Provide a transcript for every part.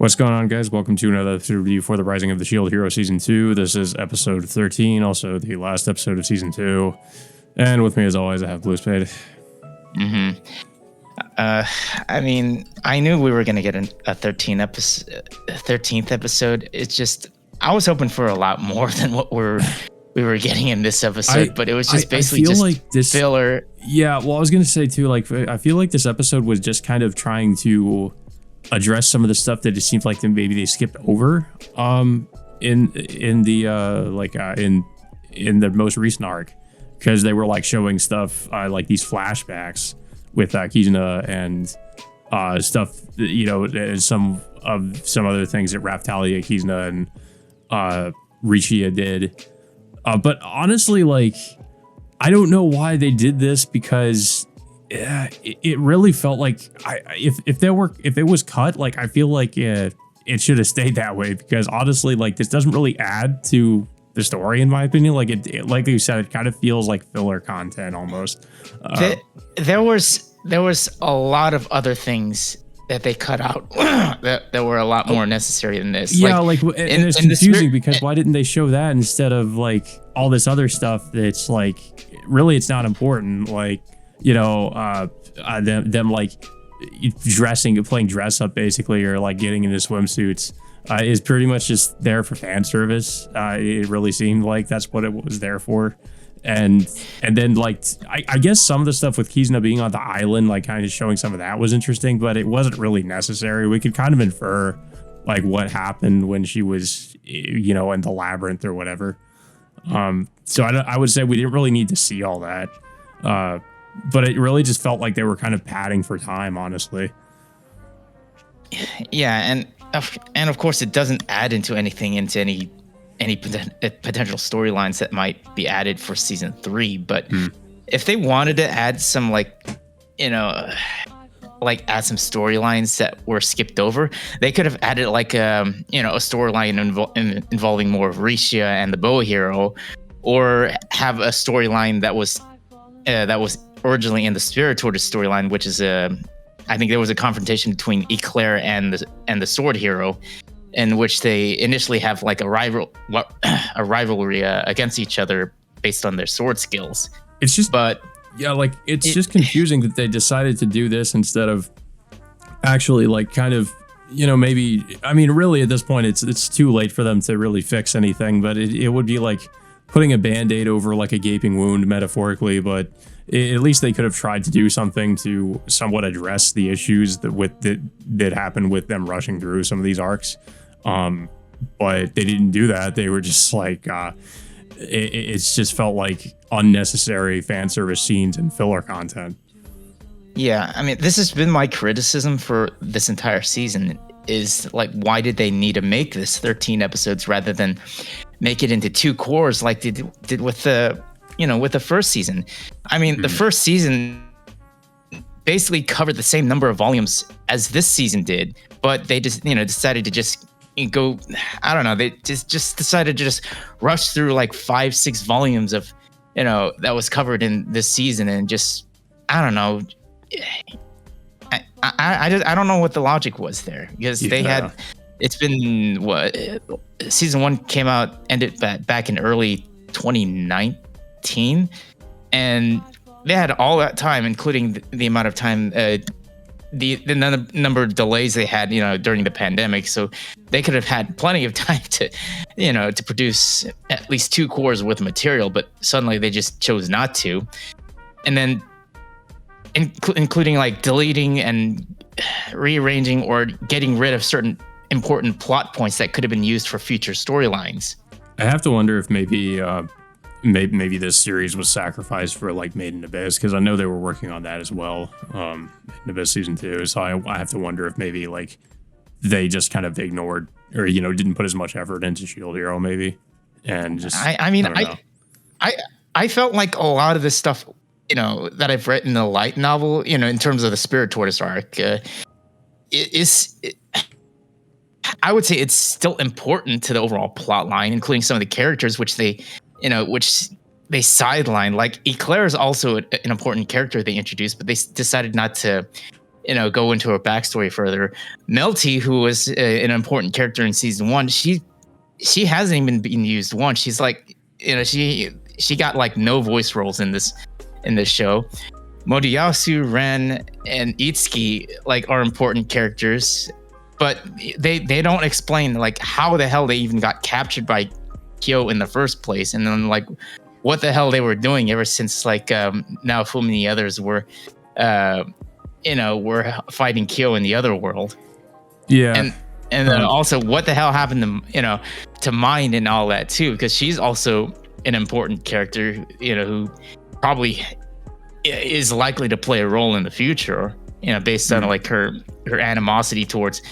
What's going on, guys? Welcome to another episode review for The Rising of the Shield Hero Season 2. This is episode 13, also the last episode of Season 2. And with me, as always, I have Blue Spade. I knew we were going to get a 13th episode. It's just, I was hoping for a lot more than what we were getting in this episode, but it was just basically just like this filler. Yeah, well, I was going to say, too, like, I feel like this episode was just kind of trying to address some of the stuff that it seems like maybe they skipped over in the most recent arc, because they were like showing stuff like these flashbacks with Kizuna and stuff, you know, and some other things that Raphtalia, Kizuna, and Richia did. But honestly, like, I don't know why they did this, because it really felt like if it was cut, like, I feel like it should have stayed that way, because honestly, like, this doesn't really add to the story, in my opinion. Like, it like you said, it kind of feels like filler content almost. There was a lot of other things that they cut out that were a lot more necessary than this. Yeah, and it's confusing because why didn't they show that instead of like all this other stuff that's like really it's not important, like, you know, them like playing dress up basically, or like getting into swimsuits is pretty much just there for fan service. It really seemed like that's what it was there for. And then, like, I guess some of the stuff with Kizuna being on the island, like kind of showing some of that was interesting, but it wasn't really necessary. We could kind of infer like what happened when she was, you know, in the labyrinth or whatever. So I would say we didn't really need to see all that. But it really just felt like they were kind of padding for time, honestly. Yeah, and of course it doesn't add into any potential storylines that might be added for season 3. But if they wanted to add some, like, you know, like add some storylines that were skipped over, they could have added like a storyline involving more of Richia and the Boa hero, or have a storyline that was originally in the Spirit Tortoise storyline, which is I think there was a confrontation between Eclair and the Sword Hero, in which they initially have like a rivalry against each other based on their sword skills. It's just, it's just confusing that they decided to do this instead of actually, like, kind of, you know, maybe, I mean, really at this point it's too late for them to really fix anything, but it would be like putting a band-aid over like a gaping wound, metaphorically, but at least they could have tried to do something to somewhat address the issues that happened with them rushing through some of these arcs. But they didn't do that. They were just like, it's just felt like unnecessary fan service scenes and filler content. Yeah, I mean, this has been my criticism for this entire season, is like, why did they need to make this 13 episodes rather than make it into 2 cores like they did with the first season? I mean, the first season basically covered the same number of volumes as this season did, but they just, decided to just go, I don't know, they just decided to just rush through like 5-6 volumes of, that was covered in this season, and just, I don't know. I don't know what the logic was there, because they had, it's been season 1 ended back in early 2019, and they had all that time, including the amount of time, the number of delays they had, during the pandemic. So they could have had plenty of time to, to produce at least 2 cores worth of material, but suddenly they just chose not to. And then including like deleting and rearranging or getting rid of certain important plot points that could have been used for future storylines. I have to wonder if maybe this series was sacrificed for like Made in Abyss, because I know they were working on that as well, in Abyss season 2. So I have to wonder if maybe like they just kind of ignored, or didn't put as much effort into Shield Hero, maybe, and just. I felt like a lot of this stuff, that I've read in the light novel, in terms of the Spirit Tortoise arc, I would say it's still important to the overall plot line, including some of the characters, which they sideline. Like, Eclair is also an important character they introduced, but they decided not to go into her backstory further. Melty, who was an important character in season 1, she hasn't even been used once. She's like, she got like no voice roles in this show. Motoyasu, Ren, and Itsuki like are important characters, but they don't explain like how the hell they even got captured by Kyo in the first place, and then like what the hell they were doing ever since like Naofumi and the others were were fighting Kyo in the other world. Yeah. And then also what the hell happened to Mind and all that too, because she's also an important character, who probably is likely to play a role in the future, based on like her animosity towards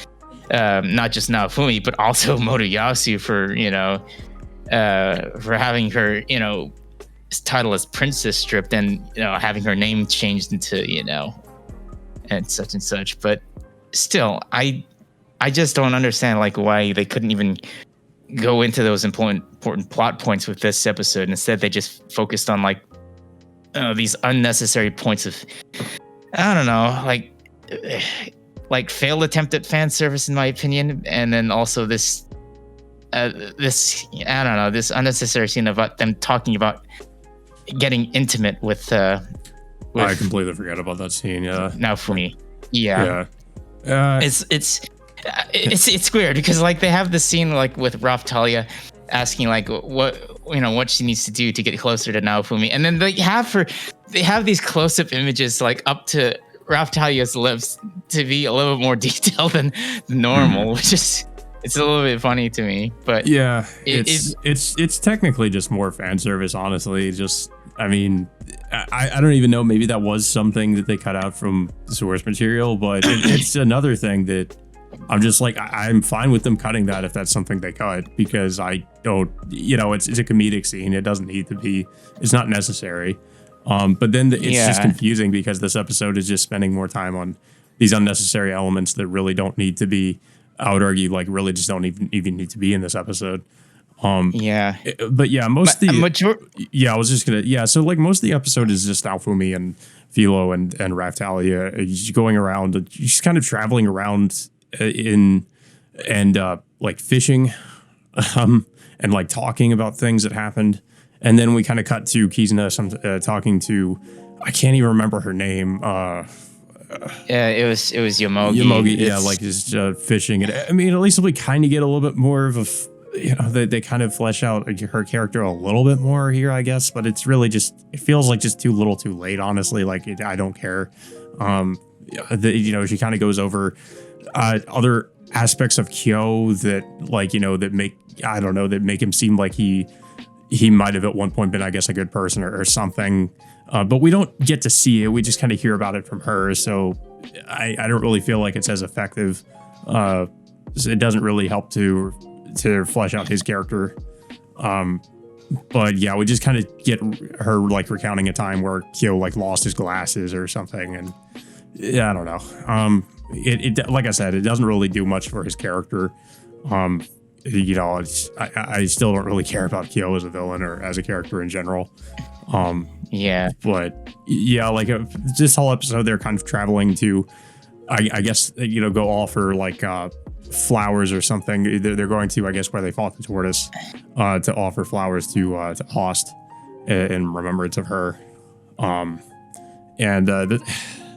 not just Naofumi but also Motoyasu for having her title as princess stripped and having her name changed into and such. But still, I just don't understand like why they couldn't even go into those important plot points with this episode. Instead, they just focused on like these unnecessary points of, I don't know, like failed attempt at fan service in my opinion, and then also this unnecessary scene about them talking about getting intimate with I completely forgot about that scene. Yeah. Naofumi. Yeah. It's weird because like they have this scene like with Raphtalia asking like what she needs to do to get closer to Naofumi, and then they have these close-up images like up to Raphtalia's lips to be a little bit more detailed than normal, which is it's a little bit funny to me. But yeah, it's technically just more fan service, honestly. Just I mean, I don't even know. Maybe that was something that they cut out from the source material, but it's another thing that I'm just like, I'm fine with them cutting that if that's something they cut, because I don't, it's a comedic scene. It doesn't need to be, it's not necessary. But then it's just confusing because this episode is just spending more time on these unnecessary elements that really don't need to be, I would argue, like really just don't even need to be in this episode. But yeah, so like most of the episode is just Naofumi and Philo and Raphtalia going around, just kind of traveling around like fishing, and like talking about things that happened. And then we kind of cut to Kizuna talking to, I can't even remember her name. It was Yomogi. Yomogi, like just fishing. And I mean, at least we kind of get a little bit more of they kind of flesh out her character a little bit more here, I guess. But it's really just, it feels like just too little too late, honestly. Like, I don't care. She kind of goes over other aspects of Kyo that like, that make him seem like he might have at one point been, I guess, a good person or something. But we don't get to see it. We just kind of hear about it from her. So I don't really feel like it's as effective. It doesn't really help to flesh out his character. But yeah, we just kind of get her like recounting a time where Kyo like lost his glasses or something. And yeah, I don't know. It like I said, it doesn't really do much for his character. I still don't really care about Kyo as a villain or as a character in general. But yeah, like this whole episode, they're kind of traveling to, I guess, go offer like flowers or something. They're going to, I guess, where they fought the tortoise, to offer flowers to Ost in remembrance of her.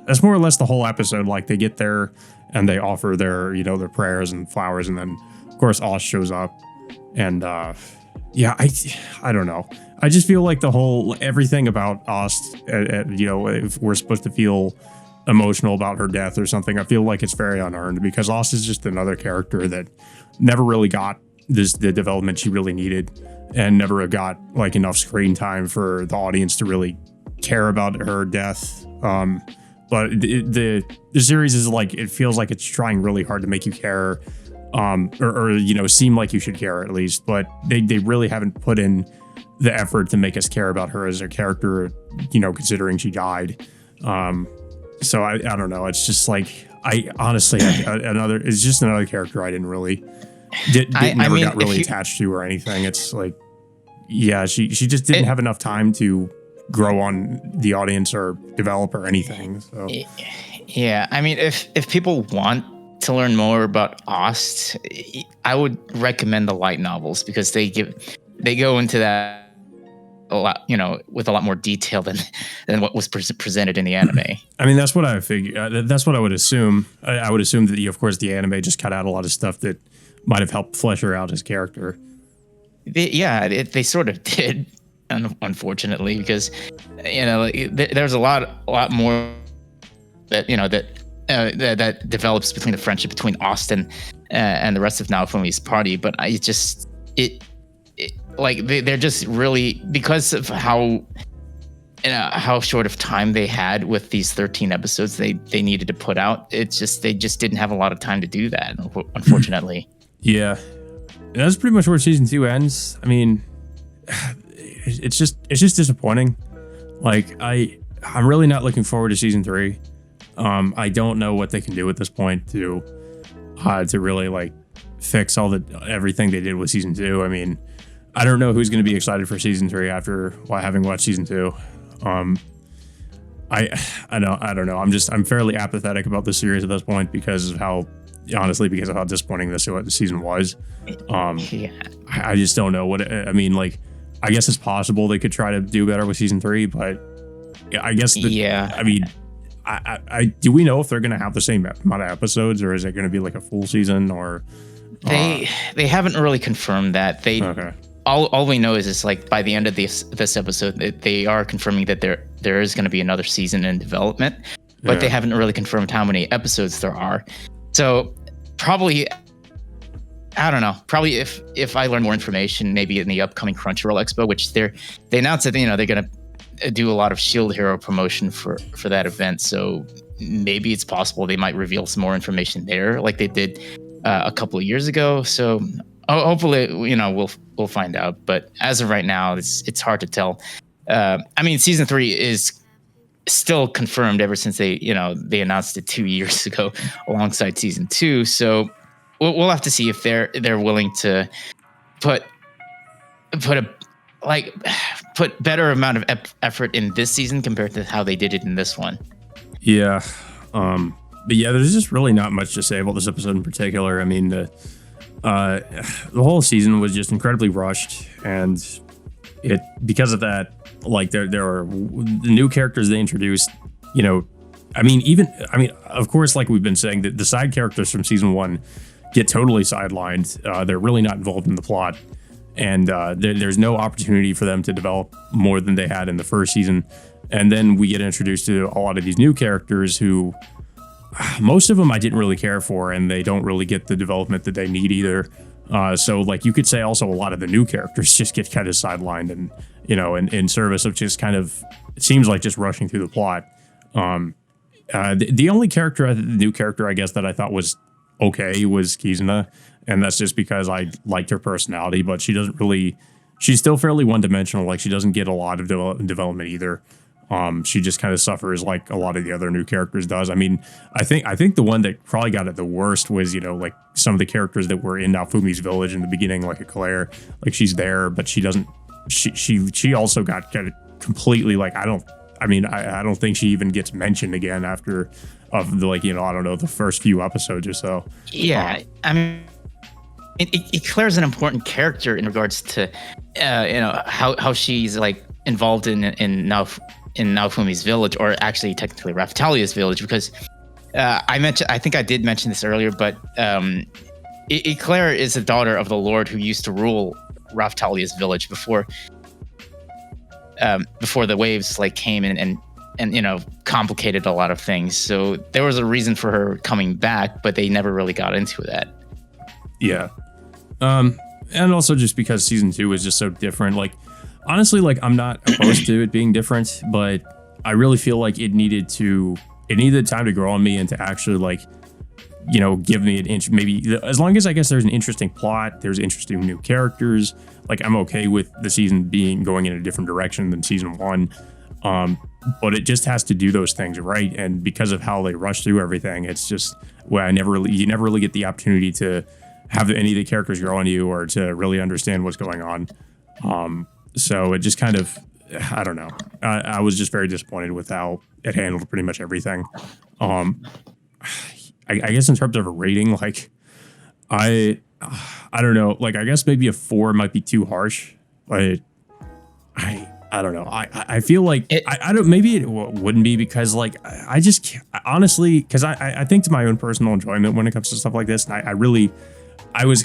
That's more or less the whole episode. Like they get there and they offer their prayers and flowers, and then of course Ost shows up, and I don't know. I just feel like everything about Ost, if we're supposed to feel emotional about her death or something, I feel like it's very unearned, because Ost is just another character that never really got the development she really needed, and never got like enough screen time for the audience to really care about her death. But the series is like, it feels like it's trying really hard to make you care, or seem like you should care at least. But they really haven't put in the effort to make us care about her as a character, considering she died. So I don't know. It's just like, it's just another character I didn't really got really attached to or anything. It's like, yeah, she just didn't have enough time to grow on the audience or develop or anything. So Yeah, I mean, if people want to learn more about Ost, I would recommend the light novels because they go into that a lot, with a lot more detail than what was presented in the anime. I mean, that's what I figured. That's what I would assume. I would assume that, of course, the anime just cut out a lot of stuff that might have helped flesh her out his character. They sort of did, unfortunately, because there's a lot more that develops between the friendship between Austin and the rest of Naofumi's party. But they're just really, because of how short of time they had with these 13 episodes they needed to put out. They just didn't have a lot of time to do that, unfortunately. Yeah, that's pretty much where season 2 ends. I mean, it's just disappointing. Like, I'm really not looking forward to season 3. I don't know what they can do at this point to really like fix everything they did with season 2. I mean, I don't know who's going to be excited for season 3 after having watched season 2. I don't know. I'm fairly apathetic about the series at this point because of how disappointing this season was. I just don't know I mean, like, I guess it's possible they could try to do better with season 3, but I guess I mean, do we know if they're going to have the same amount of episodes, or is it going to be like a full season? Or they haven't really confirmed that. Okay. All we know is it's like by the end of this episode, they are confirming that there is going to be another season in development, but they haven't really confirmed how many episodes there are. So probably, I don't know. Probably if I learn more information, maybe in the upcoming Crunchyroll Expo, which they announced that they're going to do a lot of Shield Hero promotion for that event. So maybe it's possible they might reveal some more information there, like they did a couple of years ago. So hopefully, we'll find out. But as of right now, it's hard to tell. I mean, season 3 is still confirmed ever since they announced it 2 years ago alongside season 2. So we'll have to see if they're willing to put better amount of effort in this season compared to how they did it in this one. Yeah. But yeah, there's just really not much to say about this episode in particular. I mean, the whole season was just incredibly rushed, and because of that, like there are the new characters they introduced, I mean, of course, like we've been saying, that the side characters from season 1 get totally sidelined. They're really not involved in the plot, and there's no opportunity for them to develop more than they had in the first season. And then we get introduced to a lot of these new characters who, most of them I didn't really care for, and they don't really get the development that they need either. So like you could say also a lot of the new characters just get kind of sidelined and, in service of just kind of, it seems like just rushing through the plot. The only new character, I guess, that I thought was okay was Kizuna. And that's just because I liked her personality, but she's still fairly one-dimensional. Like, she doesn't get a lot of development either. She just kind of suffers like a lot of the other new characters does. I mean, I think the one that probably got it the worst was, like some of the characters that were in Naofumi's village in the beginning, like Eclair. Like, she's there, but she doesn't. She also got kind of completely like I don't think she even gets mentioned again after the first few episodes or so. Yeah, I mean, Eclair's an important character in regards to how she's like involved in Naofumi's village, or actually technically Raphtalia's village, because I think I did mention this earlier, but Eclair is the daughter of the lord who used to rule Raphtalia's village before the waves like came in and complicated a lot of things. So there was a reason for her coming back, but they never really got into that. Yeah. And also just because season 2 was just so different. Like, honestly, like, I'm not opposed to it being different, but I really feel like it needed time to grow on me and to actually, like, give me an inch. Maybe as long as I guess there's an interesting plot, there's interesting new characters. Like, I'm okay with the season going in a different direction than season 1. But it just has to do those things right. And because of how they rush through everything, it's just where you never really get the opportunity to have any of the characters grow on you or to really understand what's going on. So it just kind of, I don't know. I was just very disappointed with how it handled pretty much everything. I guess in terms of a rating, like I don't know. Like I guess maybe a 4 might be too harsh, but I don't know. I feel like I don't. Maybe it wouldn't be because like I just can't, honestly, because I think to my own personal enjoyment when it comes to stuff like this, and I was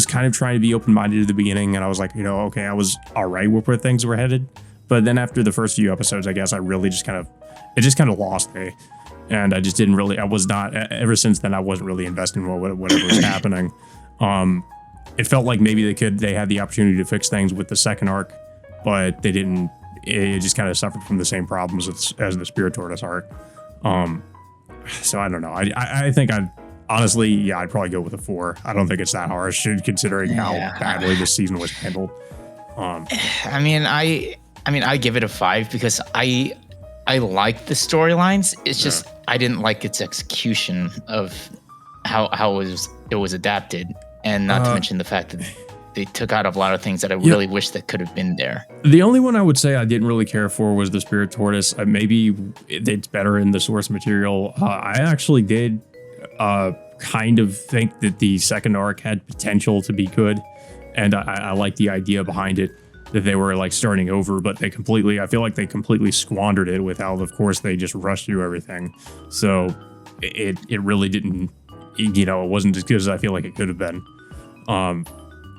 kind of trying to be open minded at the beginning, and I was like, you know, okay, I was all right with where things were headed, but then after the first few episodes, I guess I really just kind of lost me, and I just didn't really. I was not ever since then. I wasn't really invested in whatever was happening. It felt like maybe they had the opportunity to fix things with the second arc, but they didn't. It just kind of suffered from the same problems as the Spirit Tortoise arc. So I don't know. I think honestly, yeah, I'd probably go with a 4. I don't think it's that harsh considering how badly this season was handled. I mean, I give it a 5 because I like the storylines. It's just I didn't like its execution of how it was adapted. And not to mention the fact that they took out a lot of things that I really wish that could have been there. The only one I would say I didn't really care for was the Spirit Tortoise. Maybe it's better in the source material. I actually did kind of think that the second arc had potential to be good. And I like the idea behind it, that they were like starting over, but I feel like they completely squandered it with how, of course, they just rushed through everything. So it really didn't, you know, it wasn't as good as I feel like it could have been.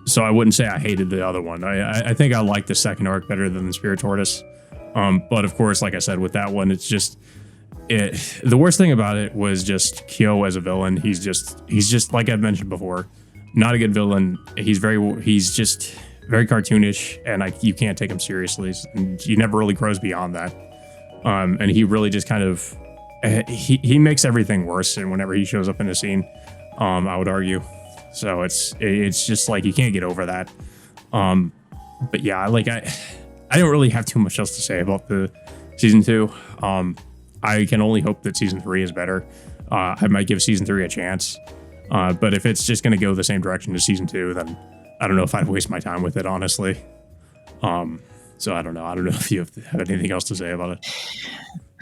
So I wouldn't say I hated the other one. I think I liked the second arc better than the Spirit Tortoise. But of course, like I said, with that one, it's just the worst thing about it was just Kyo as a villain. He's just like I've mentioned before, not a good villain. He's just very cartoonish, and you can't take him seriously. And he never really grows beyond that. And he really just kind of he makes everything worse. And whenever he shows up in a scene, I would argue. So it's just like you can't get over that. But yeah, like I don't really have too much else to say about the season 2. I can only hope that season 3 is better. I might give season 3 a chance. But if it's just going to go the same direction as season 2, then I don't know if I'd waste my time with it, honestly. So I don't know. I don't know if you have anything else to say about it.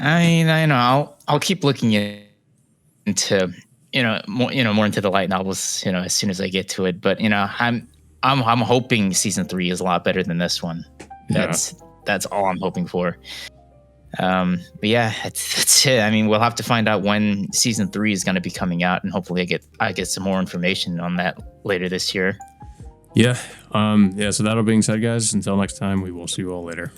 I know. I'll keep looking into more into the light novels, as soon as I get to it. But I'm hoping season 3 is a lot better than this one. That's all I'm hoping for. But yeah, that's it. I mean, we'll have to find out when season 3 is going to be coming out, and hopefully I get some more information on that later this year. Yeah. So that all being said, guys, until next time, we will see you all later.